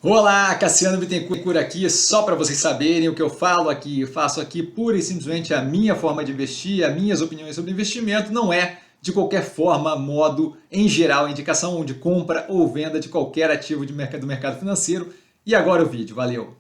Olá, Cassiano Bittencourt aqui, só para vocês saberem o que eu falo aqui, eu faço aqui pura e simplesmente a minha forma de investir, as minhas opiniões sobre investimento, não é de qualquer forma, modo, em geral, indicação de compra ou venda de qualquer ativo do mercado financeiro. E agora o vídeo, valeu!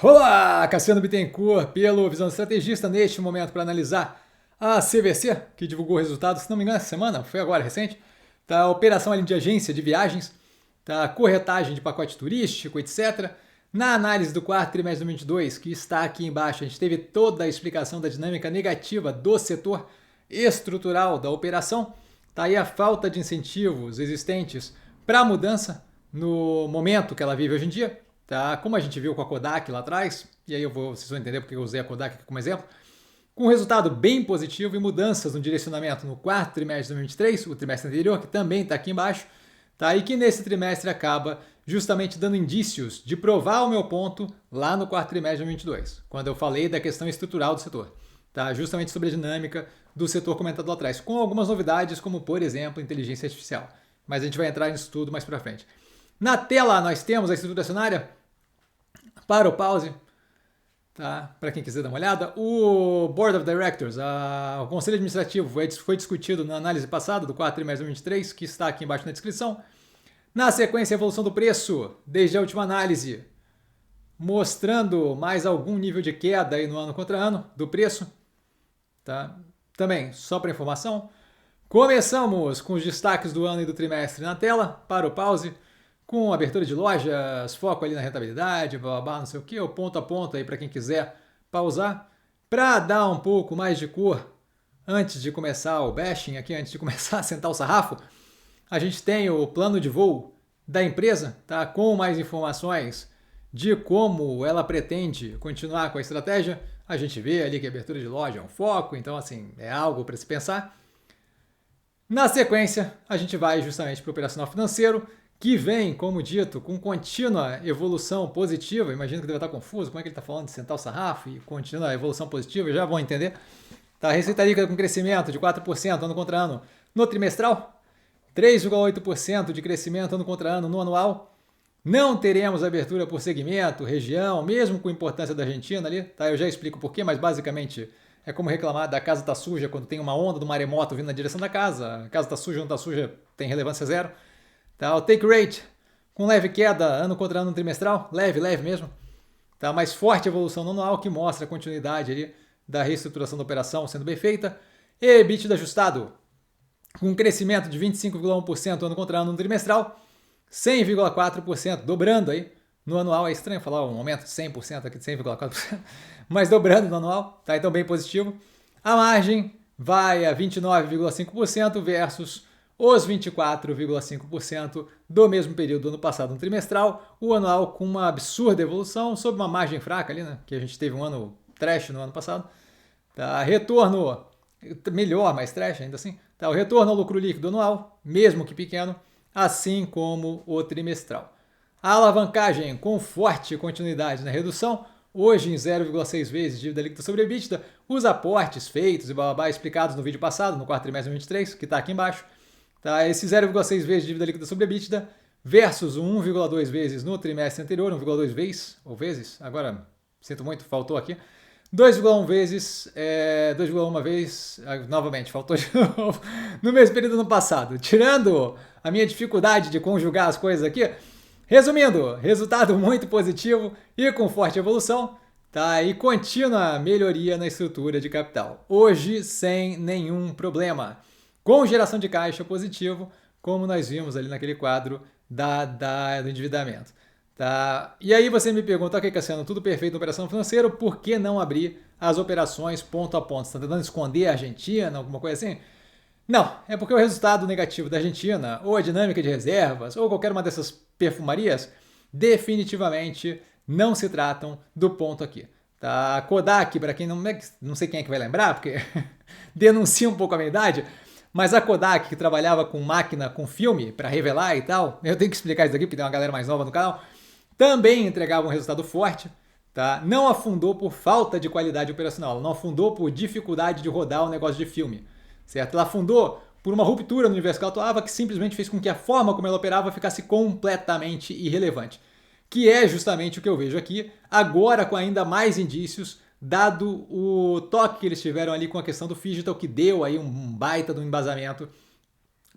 Olá, Cassiano Bittencourt, pelo Visão Estrategista, neste momento para analisar a CVC, que divulgou resultados, se não me engano, essa semana, foi agora, recente, da operação ali de agência de viagens, da corretagem de pacote turístico, etc. Na análise do quarto trimestre de 2022, que está aqui embaixo, a gente teve toda a explicação da dinâmica negativa do setor estrutural da operação. Está aí a falta de incentivos existentes para a mudança no momento que ela vive hoje em dia. Tá? Como a gente viu com a Kodak lá atrás, e aí vocês vão entender porque eu usei a Kodak aqui como exemplo, com um resultado bem positivo e mudanças no direcionamento no quarto trimestre de 2023, o trimestre anterior, que também está aqui embaixo, tá? E que nesse trimestre acaba justamente dando indícios de provar o meu ponto lá no quarto trimestre de 2022, quando eu falei da questão estrutural do setor, tá? Justamente sobre a dinâmica do setor comentado lá atrás, com algumas novidades, como por exemplo, inteligência artificial. Mas a gente vai entrar nisso tudo mais para frente. Na tela nós temos a estrutura acionária. Para o pause, tá? Para quem quiser dar uma olhada, o Board of Directors, o Conselho Administrativo foi discutido na análise passada do quarto trimestre de 2023, que está aqui embaixo na descrição. Na sequência, a evolução do preço, desde a última análise, mostrando mais algum nível de queda aí no ano contra ano do preço. Tá? Também, só para informação, começamos com os destaques do ano e do trimestre na tela, para o pause, com abertura de lojas, foco ali na rentabilidade, blá, blá, blá, não sei o que, o ponto a ponto aí para quem quiser pausar. Para dar um pouco mais de cor, antes de começar o bashing aqui, antes de começar a sentar o sarrafo, a gente tem o plano de voo da empresa, tá? Com mais informações de como ela pretende continuar com a estratégia. A gente vê ali que a abertura de loja é um foco, então assim, é algo para se pensar. Na sequência, a gente vai justamente para o operacional financeiro, que vem, como dito, com contínua evolução positiva. Imagino que deve estar confuso, como é que ele está falando de sentar o sarrafo e contínua evolução positiva, já vão entender. Tá, a receita líquida com crescimento de 4% ano contra ano no trimestral, 3,8% de crescimento ano contra ano no anual. Não teremos abertura por segmento, região, mesmo com importância da Argentina ali, tá? Eu já explico por quê, mas basicamente é como reclamar da casa tá suja quando tem uma onda do maremoto vindo na direção da casa. A casa tá suja ou não tá suja, tem relevância zero. Tá, o take rate com leve queda ano contra ano no trimestral, leve mesmo. Tá, mais forte evolução no anual que mostra a continuidade ali da reestruturação da operação sendo bem feita. E EBITDA ajustado com crescimento de 25,1% ano contra ano no trimestral, 100,4%, dobrando aí no anual. É estranho falar um aumento de 100% aqui de 100,4%, mas dobrando no anual, tá? Então bem positivo. A margem vai a 29,5% versus os 24,5% do mesmo período do ano passado no trimestral, o anual com uma absurda evolução, sob uma margem fraca ali, né? Que a gente teve um ano trash no ano passado. Tá? Retorno melhor, mas trash ainda assim. Tá? O retorno ao lucro líquido anual, mesmo que pequeno, assim como o trimestral. A alavancagem com forte continuidade na redução, hoje em 0,6 vezes dívida líquida sobre EBITDA, os aportes feitos e blá, explicados no vídeo passado, no quarto trimestre de 2023, que está aqui embaixo. Tá, esse 0,6 vezes dívida líquida sobre EBITDA versus 1,2 vezes no trimestre anterior, 1,2 vezes, ou vezes, agora sinto muito, faltou aqui, 2,1 vezes, 2,1 vez, novamente, faltou de novo, no mesmo período do ano passado. Tirando a minha dificuldade de conjugar as coisas aqui, resumindo, resultado muito positivo e com forte evolução, tá, e contínua melhoria na estrutura de capital. Hoje sem nenhum problema. Com geração de caixa positivo, como nós vimos ali naquele quadro do endividamento. Tá? E aí você me pergunta, ok, Cassiano, tudo perfeito na operação financeira, por que não abrir as operações ponto a ponto? Você está tentando esconder a Argentina, alguma coisa assim? Não, é porque o resultado negativo da Argentina, ou a dinâmica de reservas, ou qualquer uma dessas perfumarias, definitivamente não se tratam do ponto aqui. Tá? Kodak, para quem não sei quem é que vai lembrar, porque denuncia um pouco a minha idade, mas a Kodak, que trabalhava com máquina, com filme, para revelar e tal, eu tenho que explicar isso aqui porque tem uma galera mais nova no canal, também entregava um resultado forte, tá? Não afundou por falta de qualidade operacional, não afundou por dificuldade de rodar o negócio de filme, certo? Ela afundou por uma ruptura no universo que ela atuava, que simplesmente fez com que a forma como ela operava ficasse completamente irrelevante. que é justamente o que eu vejo aqui, agora com ainda mais indícios, dado o toque que eles tiveram ali com a questão do Phygital, que deu aí um baita do embasamento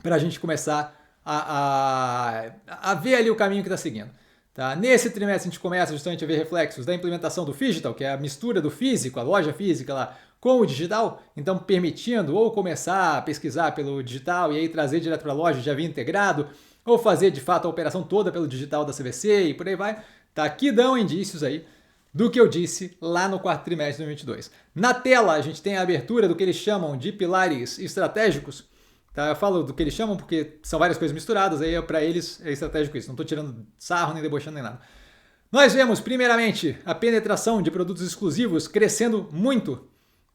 para a gente começar a ver ali o caminho que está seguindo. Tá? Nesse trimestre a gente começa justamente a ver reflexos da implementação do Phygital, que é a mistura do físico, a loja física lá, com o digital, então permitindo ou começar a pesquisar pelo digital e aí trazer direto para a loja já vir integrado, ou fazer de fato a operação toda pelo digital da CVC e por aí vai. Tá? Aqui dão indícios aí do que eu disse lá no quarto trimestre de 2022. Na tela a gente tem a abertura do que eles chamam de pilares estratégicos. Tá? Eu falo do que eles chamam porque são várias coisas misturadas, aí para eles é estratégico isso. Não estou tirando sarro, nem debochando, nem nada. Nós vemos, primeiramente, a penetração de produtos exclusivos crescendo muito.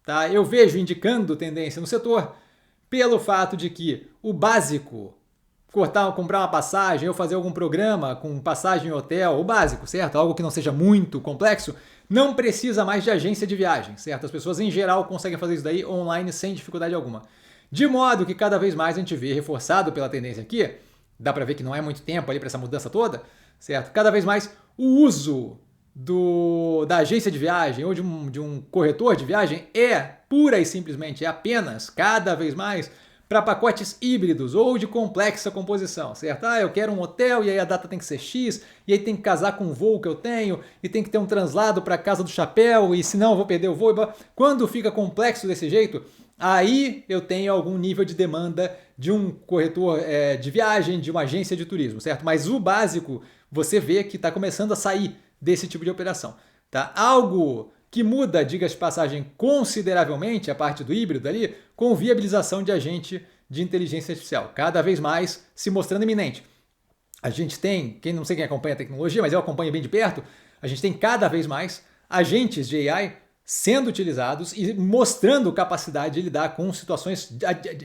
Tá? Eu vejo indicando tendência no setor pelo fato de que o básico, comprar uma passagem ou fazer algum programa com passagem em hotel, o básico, certo? Algo que não seja muito complexo, não precisa mais de agência de viagem, certo? As pessoas em geral conseguem fazer isso daí online sem dificuldade alguma. De modo que cada vez mais a gente vê, reforçado pela tendência aqui, dá para ver que não é muito tempo ali para essa mudança toda, certo? Cada vez mais o uso da agência de viagem ou de um corretor de viagem é pura e simplesmente, é apenas, cada vez mais, para pacotes híbridos ou de complexa composição, certo? Ah, eu quero um hotel e aí a data tem que ser X, e aí tem que casar com o voo que eu tenho, e tem que ter um translado para a Casa do Chapéu, e senão eu vou perder o voo. Quando fica complexo desse jeito, aí eu tenho algum nível de demanda de um corretor de viagem, de uma agência de turismo, certo? Mas o básico, você vê que está começando a sair desse tipo de operação, tá? Algo que muda, diga-se de passagem, consideravelmente a parte do híbrido ali, com viabilização de agente de inteligência artificial, cada vez mais se mostrando iminente. A gente tem, não sei quem acompanha a tecnologia, mas eu acompanho bem de perto, a gente tem cada vez mais agentes de AI sendo utilizados e mostrando capacidade de lidar com situações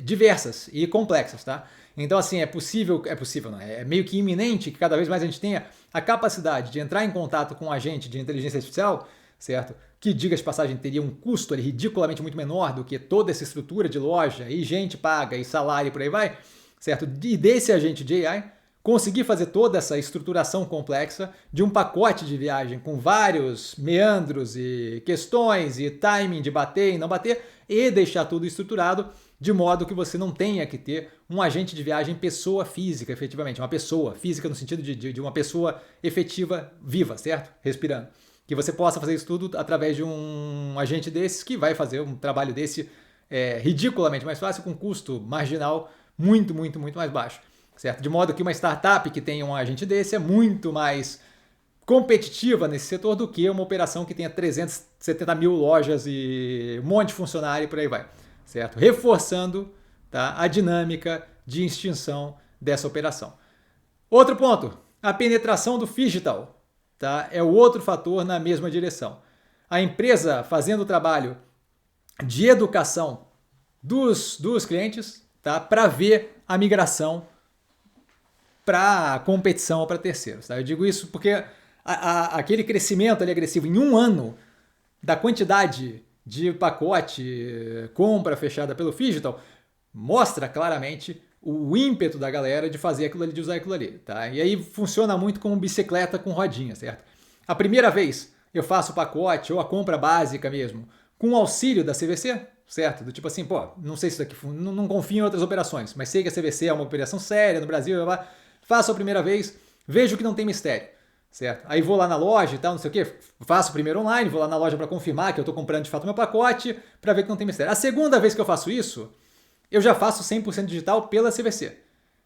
diversas e complexas, tá? Então, assim, é possível não, é meio que iminente que cada vez mais a gente tenha a capacidade de entrar em contato com um agente de inteligência artificial, certo? Que, diga de passagem, teria um custo ali ridiculamente muito menor do que toda essa estrutura de loja e gente paga e salário e por aí vai, certo? E desse agente de AI conseguir fazer toda essa estruturação complexa de um pacote de viagem com vários meandros e questões e timing de bater e não bater e deixar tudo estruturado de modo que você não tenha que ter um agente de viagem pessoa física, efetivamente, uma pessoa física no sentido de uma pessoa efetiva viva, certo? Respirando. Que você possa fazer isso tudo através de um agente desses que vai fazer um trabalho desse ridiculamente mais fácil com custo marginal muito, muito, muito mais baixo. Certo? De modo que uma startup que tenha um agente desse é muito mais competitiva nesse setor do que uma operação que tenha 370 mil lojas e um monte de funcionário e por aí vai. Certo? Reforçando, tá, a dinâmica de extinção dessa operação. Outro ponto, a penetração do Phygital, tá, é o outro fator na mesma direção. A empresa fazendo o trabalho de educação dos clientes, tá, para ver a migração para competição ou para terceiros. Tá? Eu digo isso porque aquele crescimento ali agressivo em um ano da quantidade de pacote, compra fechada pelo Phygital, mostra claramente o ímpeto da galera de fazer aquilo ali, de usar aquilo ali. Tá? E aí funciona muito como bicicleta com rodinha, certo? A primeira vez eu faço o pacote ou a compra básica mesmo, com o auxílio da CVC, certo? Do tipo assim, pô, não sei se isso aqui não confio em outras operações, mas sei que a CVC é uma operação séria no Brasil, faço a primeira vez, vejo que não tem mistério, certo? Aí vou lá na loja e tal, não sei o que, faço primeiro online, vou lá na loja para confirmar que eu estou comprando de fato meu pacote, para ver que não tem mistério. A segunda vez que eu faço isso, eu já faço 100% digital pela CVC.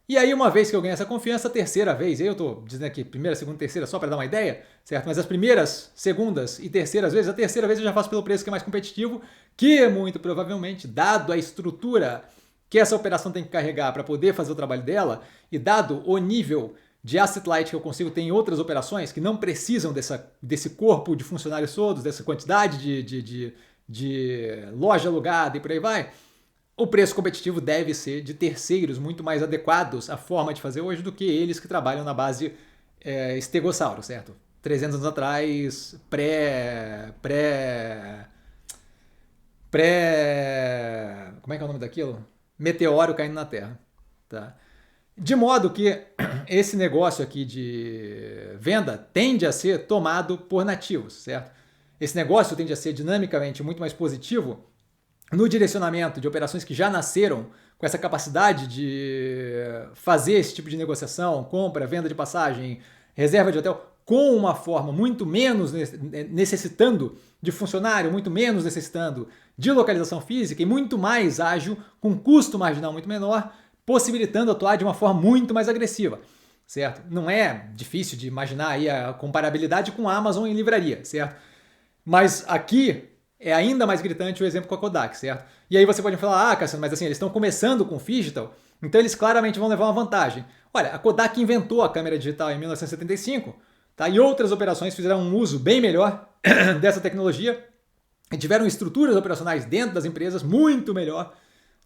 E aí, uma vez que eu ganho essa confiança, a terceira vez, eu estou dizendo aqui primeira, segunda, terceira, só para dar uma ideia, certo? Mas as primeiras, segundas e terceiras vezes, a terceira vez eu já faço pelo preço que é mais competitivo, que muito provavelmente, dado a estrutura que essa operação tem que carregar para poder fazer o trabalho dela, e dado o nível de asset light que eu consigo ter em outras operações que não precisam desse corpo de funcionários todos, dessa quantidade de loja alugada e por aí vai, o preço competitivo deve ser de terceiros muito mais adequados à forma de fazer hoje do que eles que trabalham na base estegossauro, certo? 300 anos atrás, como é que é o nome daquilo? Meteoro caindo na Terra, tá? De modo que esse negócio aqui de venda tende a ser tomado por nativos, certo? Esse negócio tende a ser dinamicamente muito mais positivo no direcionamento de operações que já nasceram com essa capacidade de fazer esse tipo de negociação, compra, venda de passagem, reserva de hotel, com uma forma muito menos necessitando de funcionário, muito menos necessitando de localização física e muito mais ágil, com custo marginal muito menor, possibilitando atuar de uma forma muito mais agressiva, certo? Não é difícil de imaginar aí a comparabilidade com a Amazon em livraria, certo? Mas aqui é ainda mais gritante o exemplo com a Kodak, certo? E aí você pode falar, Cassiano, mas assim, eles estão começando com o Phygital, então eles claramente vão levar uma vantagem. Olha, a Kodak inventou a câmera digital em 1975, tá? E outras operações fizeram um uso bem melhor dessa tecnologia e tiveram estruturas operacionais dentro das empresas muito melhor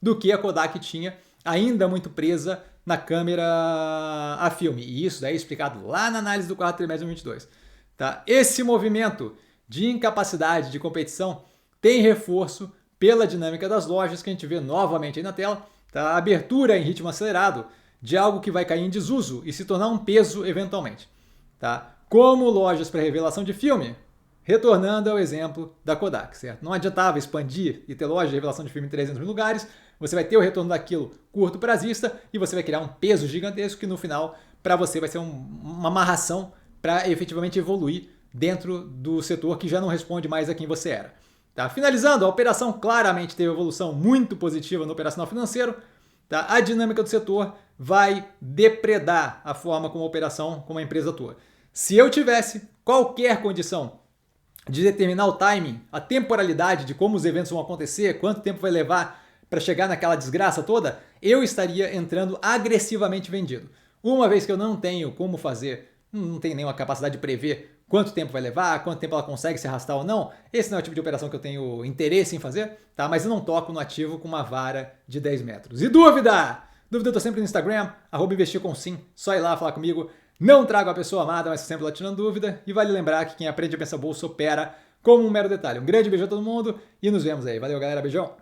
do que a Kodak tinha, ainda muito presa na câmera a filme. E isso daí é explicado lá na análise do quarto trimestre de 2022. Tá? Esse movimento de incapacidade de competição tem reforço pela dinâmica das lojas, que a gente vê novamente aí na tela, tá? A abertura em ritmo acelerado de algo que vai cair em desuso e se tornar um peso eventualmente. Tá? Como lojas para revelação de filme, retornando ao exemplo da Kodak, certo? Não adiantava expandir e ter loja de revelação de filme em 300 mil lugares, você vai ter o retorno daquilo curto prazista e você vai criar um peso gigantesco que no final para você vai ser uma amarração para efetivamente evoluir dentro do setor que já não responde mais a quem você era. Tá? Finalizando, a operação claramente teve evolução muito positiva no operacional financeiro. Tá? A dinâmica do setor vai depredar a forma como a operação, como a empresa atua. Se eu tivesse qualquer condição de determinar o timing, a temporalidade de como os eventos vão acontecer, quanto tempo vai levar para chegar naquela desgraça toda, eu estaria entrando agressivamente vendido. Uma vez que eu não tenho como fazer, não tenho nenhuma capacidade de prever quanto tempo vai levar, quanto tempo ela consegue se arrastar ou não, esse não é o tipo de operação que eu tenho interesse em fazer, tá? Mas eu não toco no ativo com uma vara de 10 metros. E dúvida? Dúvida eu tô sempre no Instagram, @investircomsim, só ir lá falar comigo. Não trago a pessoa amada, mas sempre lá tirando dúvida. E vale lembrar que quem aprende a pensar bolsa opera como um mero detalhe. Um grande beijo a todo mundo e nos vemos aí. Valeu, galera. Beijão.